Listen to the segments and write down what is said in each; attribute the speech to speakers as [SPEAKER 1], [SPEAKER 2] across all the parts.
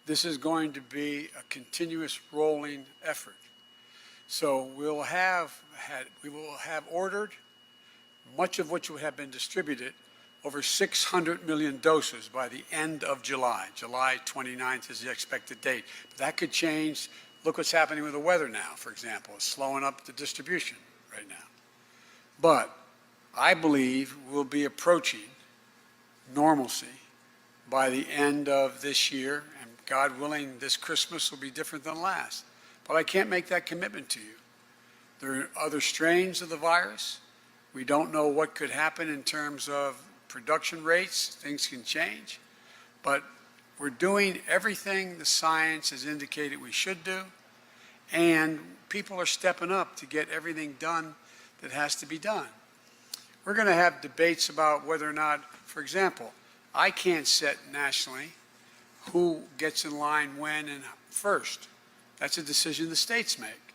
[SPEAKER 1] This is going to be a continuous rolling effort. So we will have ordered, much of which will have been distributed, over 600 million doses by the end of July. July 29th is the expected date. But that could change. Look what's happening with the weather now, for example. It's slowing up the distribution right now. But I believe we'll be approaching normalcy by the end of this year, and God willing, this Christmas will be different than last. But I can't make that commitment to you. There are other strains of the virus. We don't know what could happen in terms of production rates. Things can change. But we're doing everything the science has indicated we should do, and people are stepping up to get everything done that has to be done. We're going to have debates about whether or not, for example, I can't set nationally who gets in line when and first. That's a decision the states make.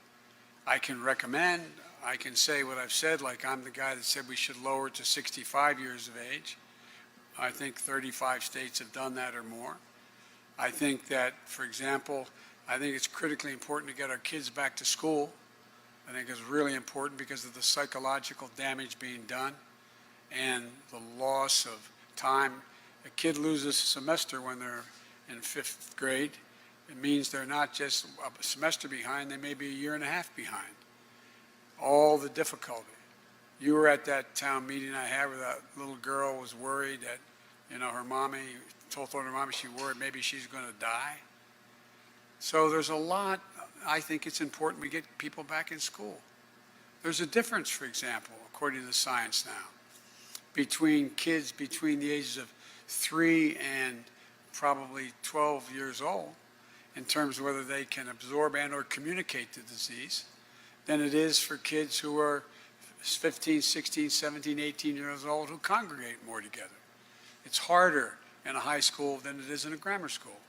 [SPEAKER 1] I can recommend, I can say what I've said, like I'm the guy that said we should lower it to 65 years of age. I think 35 states have done that or more. I think that, for example, I think it's critically important to get our kids back to school. I think it's really important because of the psychological damage being done and the loss of time. A kid loses a semester when they're in 5th grade. It means they're not just a semester behind, they may be a year and a half behind. All the difficulty. You were at that town meeting I had where that little girl was worried that, her mommy told her mommy she worried maybe she's going to die. So there's a lot. I think it's important we get people back in school. There's a difference, for example, according to the science now, between kids between the ages of 3 and probably 12 years old in terms of whether they can absorb and or communicate the disease than it is for kids who are 15, 16, 17, 18 years old who congregate more together. It's harder in a high school than it is in a grammar school.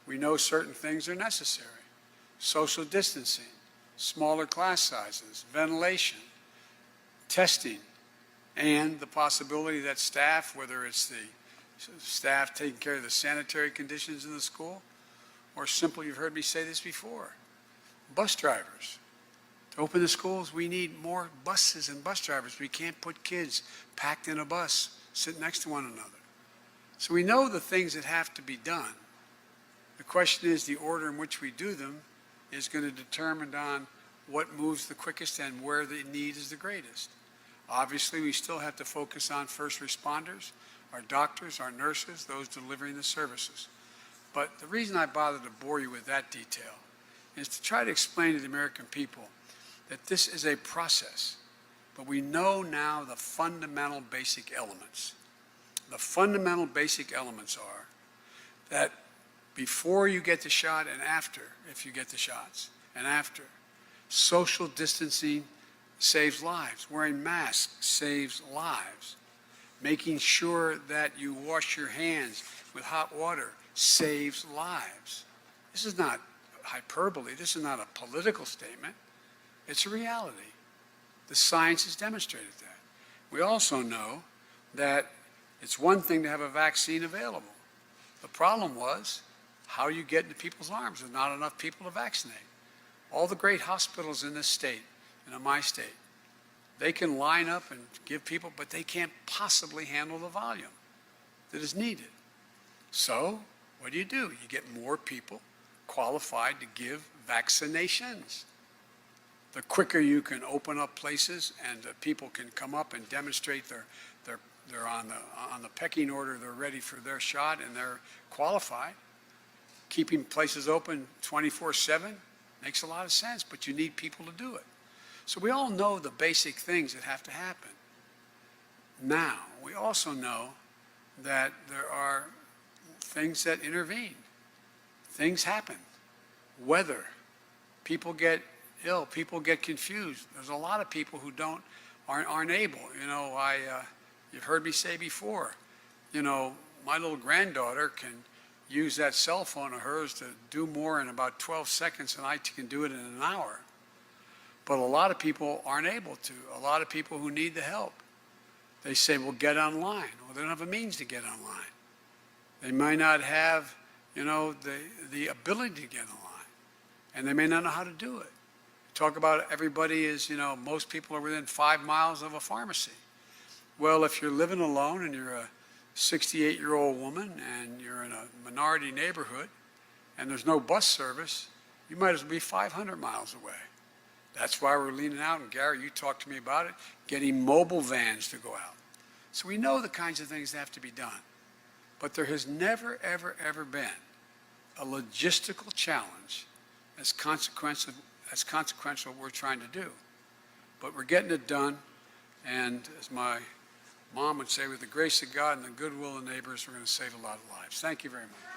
[SPEAKER 1] We know certain things are necessary. Social distancing, smaller class sizes, ventilation, testing, and the possibility that staff, whether it's the staff taking care of the sanitary conditions in the school, or simply, you've heard me say this before, bus drivers. To open the schools, we need more buses and bus drivers. We can't put kids packed in a bus, sit next to one another. So we know the things that have to be done. The question is the order in which we do them is going to determine on what moves the quickest and where the need is the greatest. Obviously, we still have to focus on first responders, our doctors, our nurses, those delivering the services. But the reason I bother to bore you with that detail is to try to explain to the American people that this is a process, but we know now the fundamental basic elements. The fundamental basic elements are that before you get the shot and after, if you get the shots, and after, social distancing saves lives. Wearing masks saves lives. Making sure that you wash your hands with hot water saves lives. This is not hyperbole. This is not a political statement. It's a reality. The science has demonstrated that. We also know that it's one thing to have a vaccine available. The problem was how you get into people's arms. There's not enough people to vaccinate. All the great hospitals in this state, and in my state, they can line up and give people, but they can't possibly handle the volume that is needed. So what do? You get more people qualified to give vaccinations. The quicker you can open up places and the people can come up and demonstrate they're on the pecking order, they're ready for their shot and they're qualified. Keeping places open 24/7 makes a lot of sense, but you need people to do it. So we all know the basic things that have to happen. Now, we also know that there are things that intervene. Things happen. Weather. People get ill. People get confused. There's a lot of people who aren't able. You've heard me say before, my little granddaughter can use that cell phone of hers to do more in about 12 seconds than I can do it in an hour. But a lot of people aren't able to. A lot of people who need the help. They say, well, get online. Well, they don't have a means to get online. They might not have the ability to get in line, and they may not know how to do it. Talk about everybody is, most people are within 5 miles of a pharmacy. Well, if you're living alone and you're a 68-year-old woman and you're in a minority neighborhood and there's no bus service, you might as well be 500 miles away. That's why we're leaning out, and Gary, you talked to me about it, getting mobile vans to go out. So we know the kinds of things that have to be done. But there has never, ever, ever been a logistical challenge as consequential what we're trying to do. But we're getting it done, and as my mom would say, with the grace of God and the goodwill of neighbors, we're going to save a lot of lives. Thank you very much.